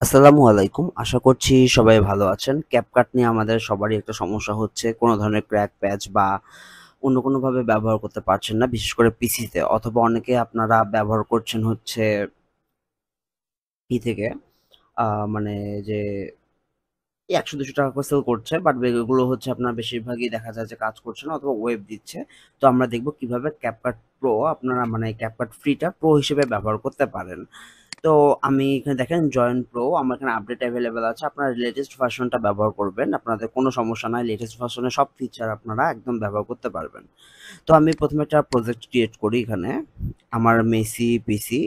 আসসালামু আলাইকুম। আশা করছি সবাই ভালো আছেন। ক্যাপকাট নিয়ে আমাদের সবারই একটা সমস্যা হচ্ছে। কোনো ধরনের ক্র্যাক, প্যাচ বা অন্য কোনোভাবে ব্যবহার করতে পারছেন না। বিশেষ করে পিসিতে অথবা অনেকে আপনারা ব্যবহার করছেন হচ্ছে থেকে আ মানে যে ৳১০০-৳২০০ করে সেল করছে। বাট এগুলো হচ্ছে আপনার বেশিরভাগই দেখা যায় যে কাজ করছে না অথবা ওয়েব দিচ্ছে। তো আমরা দেখব কিভাবে ক্যাপকাট প্রো আপনারা ক্যাপকাট ফ্রিটা প্রো হিসেবে ব্যবহার করতে পারেন। তো আমি এখানে দেখেন জয়েন প্রো আমার এখানে আপডেট অ্যাভেলেবেল আছে। আপনারা লেটেস্ট ভার্সনটা ব্যবহার করবেন। আপনাদের কোনো সমস্যা নাই। লেটেস্ট ভার্সনের সব ফিচার আপনারা একদম ব্যবহার করতে পারবেন। তো আমি ১ম এ একটা প্রজেক্ট ক্রিয়েট করি এখানে। আমার মেসি পিসি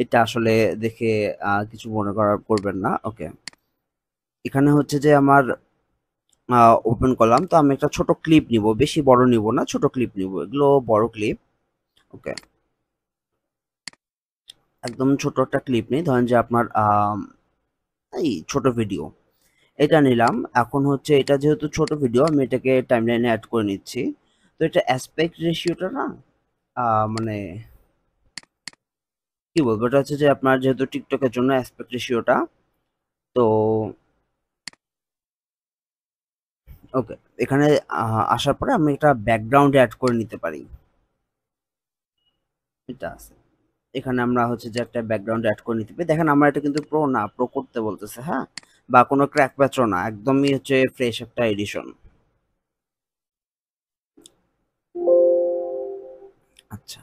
এটা আসলে দেখে কিছু মনে করবেন না। ওকে। এখানে হচ্ছে যে আমার আ ওপেন করলাম। তো আমি একটা ছোট ক্লিপ নিবো। বেশি বড় নিবো না, ছোট ক্লিপ নিবো। এগুলো বড় ক্লিপ। ওকে। একদম ছোট একটা ক্লিপ নেই। ধরেন যে আপনার এই ছোট ভিডিও। এটা নিলাম। এখন হচ্ছে এটা যেহেতু ছোট ভিডিও আমি এটাকে টাইমলাইনে এড করে নিচ্ছি। তো এটা অ্যাসপেক্ট রেশিওটা না আ মানে কি বলবো? এটা হচ্ছে যে আপনার যেহেতু TikTok এর জন্য অ্যাসপেক্ট রেশিওটা তো ওকে। এখানে আ আসার পরে আমি একটা ব্যাকগ্রাউন্ড এড করে নিতে পারি। এটা আছে। এখানে আমরা হচ্ছে যে একটা ব্যাকগ্রাউন্ড এড করে নিতে পারি। দেখেন আমার এটা কিন্তু প্রো না, প্রো করতে বলতেছে, হ্যাঁ? বা কোনো ক্র্যাক প্যাচও না। একদমই হচ্ছে ফ্রেশ একটা এডিশন। আচ্ছা,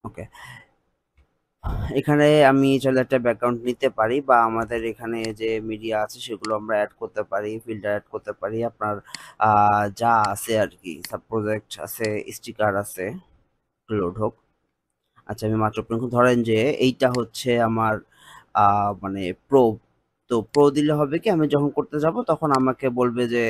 ওকে। এখানে আমি চাইলে একটা ব্যাকগ্রাউন্ড নিতে পারি বা আমাদের এখানে যে মিডিয়া আছে সেগুলো আমরা এড করতে পারি, ফিল্টার এড করতে পারি। আপনার যা আছে আরকি, সাব প্রজেক্ট আছে, স্টিকার আছে, লোড হোক। আচ্ছা আমি মাত্র ধরেন যে এইটা হচ্ছে আমার আ মানে প্রো। তো প্রো দিলে হবে কি আমি যখন করতে যাব তখন আমাকে বলবে যে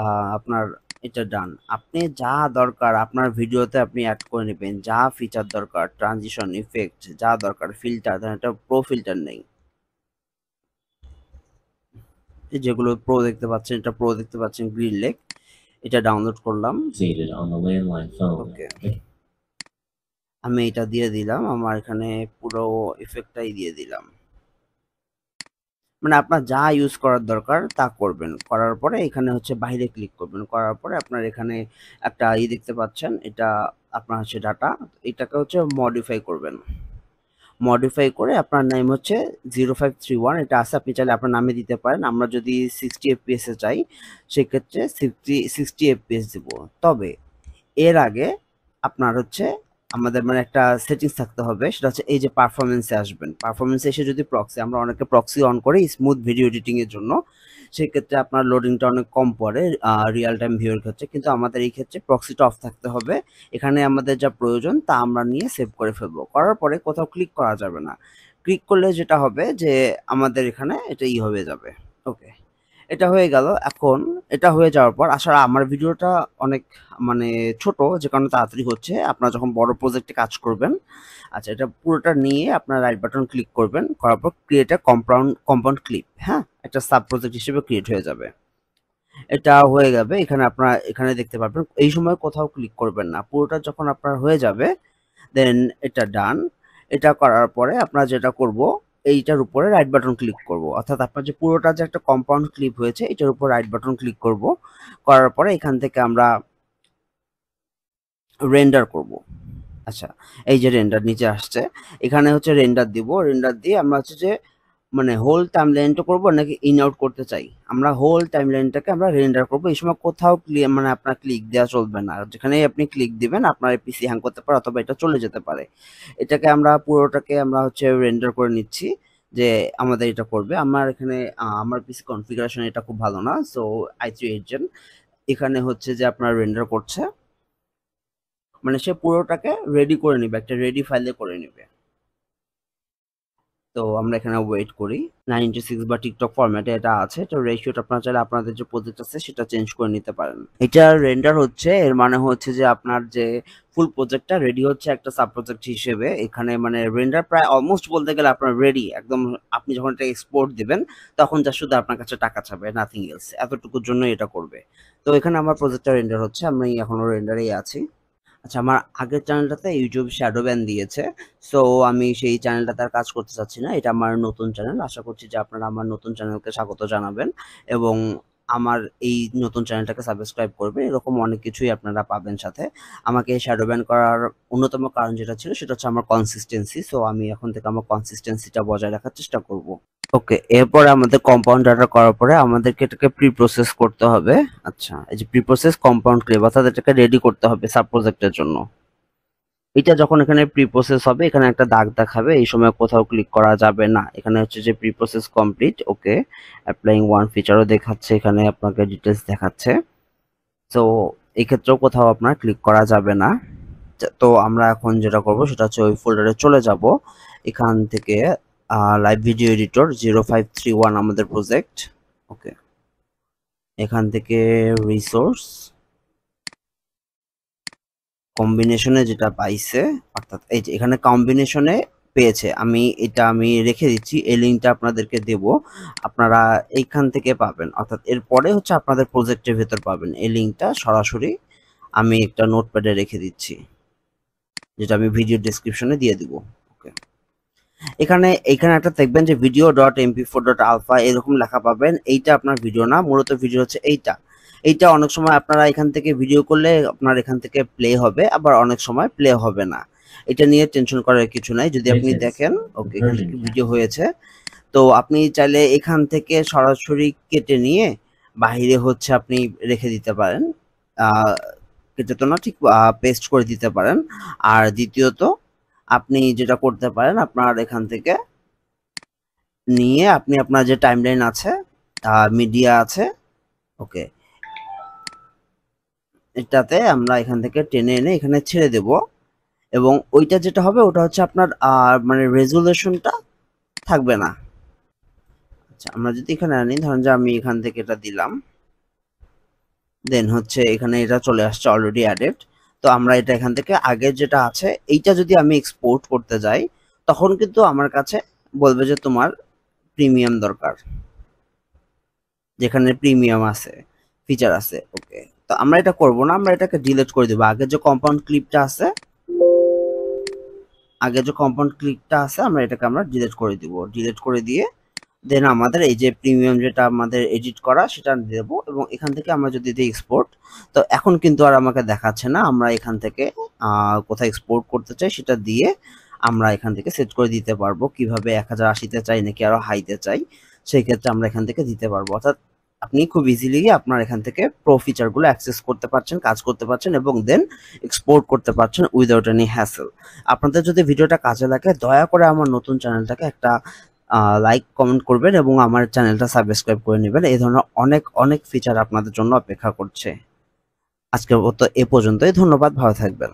আ আপনার এটা ডান। আপনি যা দরকার আপনার ভিডিওতে আপনি এড করে নিবেন। যা ফিচার দরকার, ট্রানজিশন, ইফেক্ট যা দরকার, ফিল্টার ধরেন এটা প্রো ফিল্টার নেই। এই যেগুলো প্রো দেখতে পাচ্ছেন, এটা প্রো দেখতে পাচ্ছেন গ্রিন লেক। এটা ডাউনলোড করলাম। Seated on the landline phone. ওকে। আমি এটা দিয়ে দিলাম। আমার এখানে পুরো ইফেক্টটাই দিয়ে দিলাম। মানে আপনার যা ইউজ করার দরকার তা করবেন। করার পরে এখানে হচ্ছে বাহিরে ক্লিক করবেন। করার পরে আপনার এখানে একটা দেখতে পাচ্ছেন। এটা আপনার হচ্ছে ডাটা। এটাকে হচ্ছে মডিফাই করবেন। মডিফাই করে আপনার নেম হচ্ছে 0531 এটা আছে। আপনি চাইলে আপনার নামে দিতে পারেন। আমরা যদি 60 এফপিএস এ চাই সেক্ষেত্রে 60 এফপিএস দিব। তবে এর আগে আপনার হচ্ছে আমাদের একটা সেটিংস থাকতে হবে। সেটা হচ্ছে এই যে পারফরম্যান্স এ আসবেন। পারফরম্যান্স এ এসে যদি প্রক্সি আমরা অনেকে প্রক্সি অন করি স্মুথ ভিডিও এডিটিং এর জন্য। সেক্ষেত্রে আপনার লোডিংটা অনেক কম পড়ে রিয়াল টাইম ভিউ এর ক্ষেত্রে। কিন্তু আমাদের এই ক্ষেত্রে প্রক্সিটা অফ থাকতে হবে। এখানে আমাদের যা প্রয়োজন তা আমরা নিয়ে সেভ করে ফেলবো। করার পরে কোথাও ক্লিক করা যাবে না। ক্লিক করলে যেটা হবে যে আমাদের এখানে এটা হয়ে যাবে। ওকে। এটা হয়ে গেল। এখন এটা হয়ে যাওয়ার পর আসলে আমার ভিডিওটা অনেক মানে ছোট যে কারণে তাড়াতাড়ি হচ্ছে। আপনারা যখন বড় প্রজেক্টে কাজ করবেন, আচ্ছা এটা পুরোটা নিয়ে আপনার রাইট বাটন ক্লিক করবেন। করার পর ক্রিয়েট আ কম্পাউন্ড ক্লিপ, হ্যাঁ? একটা সাব প্রজেক্ট হিসেবে ক্রিয়েট হয়ে যাবে। এটা হয়ে যাবে। এখানে আপনারা এখানে দেখতে পারবেন। এই সময় কোথাও ক্লিক করবেন না। পুরোটা যখন আপনার হয়ে যাবে দেন এটা ডান। এটা করার পরে আপনারা যেটা করব এইটার উপরে রাইট বাটন ক্লিক করব। অর্থাৎ আপনার যে পুরোটা যে একটা কম্পাউন্ড ক্লিপ হয়েছে এটার উপর রাইট বাটন ক্লিক করব। করার পরে এখান থেকে আমরা রেন্ডার করব। আচ্ছা, এই যে রেন্ডার নিচে আসছে। এখানে হচ্ছে রেন্ডার দিব। রেন্ডার দিয়ে আমরা হচ্ছে যে হোল টাইমলাইনটা করব নাকি ইন আউট করতে চাই। আমরা হোল টাইমলাইনটাকে আমরা রেন্ডার করব। এই সময় কোথাও আপনার ক্লিক দেওয়া চলবে না। যেখানেই আপনি ক্লিক দিবেন আপনার পিসি হ্যাং করতে পারে অথবা এটা চলে যেতে পারে। এটাকে আমরা পুরোটাকে আমরা হচ্ছে রেন্ডার করে নিচ্ছি যে আমাদের এটা করবে। আমার এখানে আমার পিসি কনফিগারেশন এটা খুব ভালো না। সো i3 8 জেন এখানে হচ্ছে যে আপনার রেন্ডার করছে। মানে সে পুরোটাকে রেডি করে নিবে। একটা রেডি ফাইলে করে নিবে। তো আমরা এখানে ওয়েট করি। 9:6 বা টিকটক ফরম্যাটে এটা আছে। তো রেশিওটা আপনারা চাইলে আপনাদের যে প্রজেক্ট আছে সেটা চেঞ্জ করে নিতে পারেন। এটা রেন্ডার হচ্ছে এর মানে হচ্ছে যে আপনার যে ফুল প্রজেক্টটা রেডি হচ্ছে একটা সাব প্রজেক্ট হিসেবে। এখানে রেন্ডার প্রায় অলমোস্ট বলতে গেলে আপনার রেডি। একদম আপনি যখন এটা এক্সপোর্ট দিবেন তখন যা শুধু আপনার কাছে টাকা চাবে, নাথিং এলস। এতটুকুর জন্য এটা করবে। তো এখানে আমার প্রজেক্টটা রেন্ডার হচ্ছে। আমি এখনো রেন্ডারেই আছি। আচ্ছা, আমার আগের চ্যানেলটাতে ইউটিউব শ্যাডো ব্যান দিয়েছে। সো আমি সেই চ্যানেলটাতে আর কাজ করতে চাচ্ছি না। এটা আমার নতুন চ্যানেল। আশা করছি যে আপনারা আমার নতুন চ্যানেলকে স্বাগত জানাবেন এবং আমার এই নতুন চ্যানেলটাকে সাবস্ক্রাইব করবেন। এরকম অনেক কিছুই আপনারা পাবেন সাথে। আমাকে শ্যাডো ব্যান করার অন্যতম কারণ যেটা ছিল সেটা হচ্ছে আমার কনসিস্টেন্সি। সো আমি এখন থেকে আমার কনসিস্টেন্সিটা বজায় রাখার চেষ্টা করব। ওকে, এরপরে আমাদের কম্পাউন্ড ডাটা করার পরে আমাদেরকে এটাকে প্রি প্রসেস করতে হবে। আচ্ছা, এই যে প্রি প্রসেস কম্পাউন্ড ক্লিপ অর্থাৎ এটাকে রেডি করতে হবে সাব প্রজেক্টের জন্য। এটা যখন এখানে প্রি প্রসেস হবে এখানে একটা দাগ দেখাবে, এই সময় কোথাও ক্লিক করা যাবে না। এখানে হচ্ছে যে প্রি প্রসেস কমপ্লিট, ওকে, অ্যাপ্লাইং ওয়ান ফিচারও দেখাচ্ছে, এখানে আপনাকে ডিটেলস দেখাচ্ছে। তো এই ক্ষেত্রেও কোথাও আপনার ক্লিক করা যাবে না। তো আমরা এখন যেটা করব সেটা হচ্ছে ওই ফোল্ডারে চলে যাব। এখান থেকে লাইভ ভিডিও এডিটর 0531 আমাদের প্রজেক্ট, ওকে, এখান থেকে রিসোর্স কম্বিনেশনে যেটা পাইছে, অর্থাৎ এই যে এখানে কম্বিনেশনে পেয়েছে, আমি রেখে দিচ্ছি, এই লিঙ্কটা আপনাদেরকে দেব, আপনারা এইখান থেকে পাবেন, অর্থাৎ এরপরে হচ্ছে আপনাদের প্রজেক্টের ভেতর পাবেন এই লিঙ্কটা সরাসরি। আমি একটা নোটপ্যাডে রেখে দিচ্ছি, যেটা আমি ভিডিও ডেসক্রিপশনে দিয়ে দিব। ওকে, এখানে একটা দেখবেন যে video.mp4.alpha এরকম লেখা পাবেন। এইটা আপনার ভিডিও না, মূলত ভিডিও হচ্ছে এইটা অনেক সময় আপনারা এখান থেকে ভিডিও করলে আপনার এখান থেকে প্লে হবে, আবার অনেক সময় প্লে হবে না। এটা নিয়ে টেনশন করার কিছু নাই। যদি আপনি This is দেখেন, the ওকে, এখান version থেকে cap. ভিডিও হয়েছে, তো আপনি চাইলে এখান থেকে সরাসরি কেটে নিয়ে বাহিরে হচ্ছে আপনি রেখে দিতে পারেন, আহ, কেটে তো না, ঠিক পেস্ট করে দিতে পারেন। আর দ্বিতীয়ত আপনি যেটা করতে পারেন, আপনার এখান থেকে নিয়ে আপনি আপনার যে টাইমলাইন আছে, মিডিয়া আছে, ওকে, এটাতে আমরা এখান থেকে টেনে এনে এখানে ছেড়ে দেব এবং ওইটা যেটা হবে ওটা হচ্ছে আপনার মানে রেজুলেশনটা থাকবে না। আচ্ছা, আমরা যদি এখানে আনি, ধরেন যে আমি এখান থেকে এটা দিলাম, দেন হচ্ছে এখানে এটা চলে আসছে অলরেডি অ্যাডেড। তো আমরা এটা এখান থেকে আগের যেটা আছে এইটা যদি আমি এক্সপোর্ট করতে যাই, তখন কিন্তু আমার কাছে বলবে যে তোমার প্রিমিয়াম দরকার, যেখানে প্রিমিয়াম আছে, ফিচার আছে, ওকে। তো আমরা এটা করব না, আমরা এটাকে ডিলিট করে দেবো। আগে যে কম্পাউন্ড ক্লিপটা আছে, আমরা এটাকে ডিলিট করে দিব। ডিলিট করে দিয়ে দেন আমাদের এই যে প্রিমিয়াম যেটা আমাদের এডিট করা সেটা দেব এবং এখান থেকে আমরা যদি দিই এক্সপোর্ট, তো এখন কিন্তু আর আমাকে দেখাচ্ছে না। আমরা এখান থেকে কোথায় এক্সপোর্ট করতে চাই সেটা দিয়ে আমরা এখান থেকে সেট করে দিতে পারবো, কিভাবে 1080-তে চাই নাকি আরো হাইতে চাই, সেই ক্ষেত্রে আমরা এখান থেকে দিতে পারবো। অর্থাৎ আপনি খুব ইজিলি আপনার এখান থেকে প্রো ফিচারগুলো অ্যাক্সেস করতে পারছেন, কাজ করতে পারছেন এবং দেন এক্সপোর্ট করতে পারছেন উইদাউট এনি হ্যাসেল। আপনাদের যদি ভিডিওটা কাজে লাগে, দয়া করে আমার নতুন চ্যানেলটাকে একটা লাইক কমেন্ট করবেন এবং আমার চ্যানেলটা সাবস্ক্রাইব করে নেবেন। এই ধরনের অনেক অনেক ফিচার আপনাদের জন্য অপেক্ষা করছে। আজকের মতো এ পর্যন্তই, ধন্যবাদ, ভালো থাকবেন।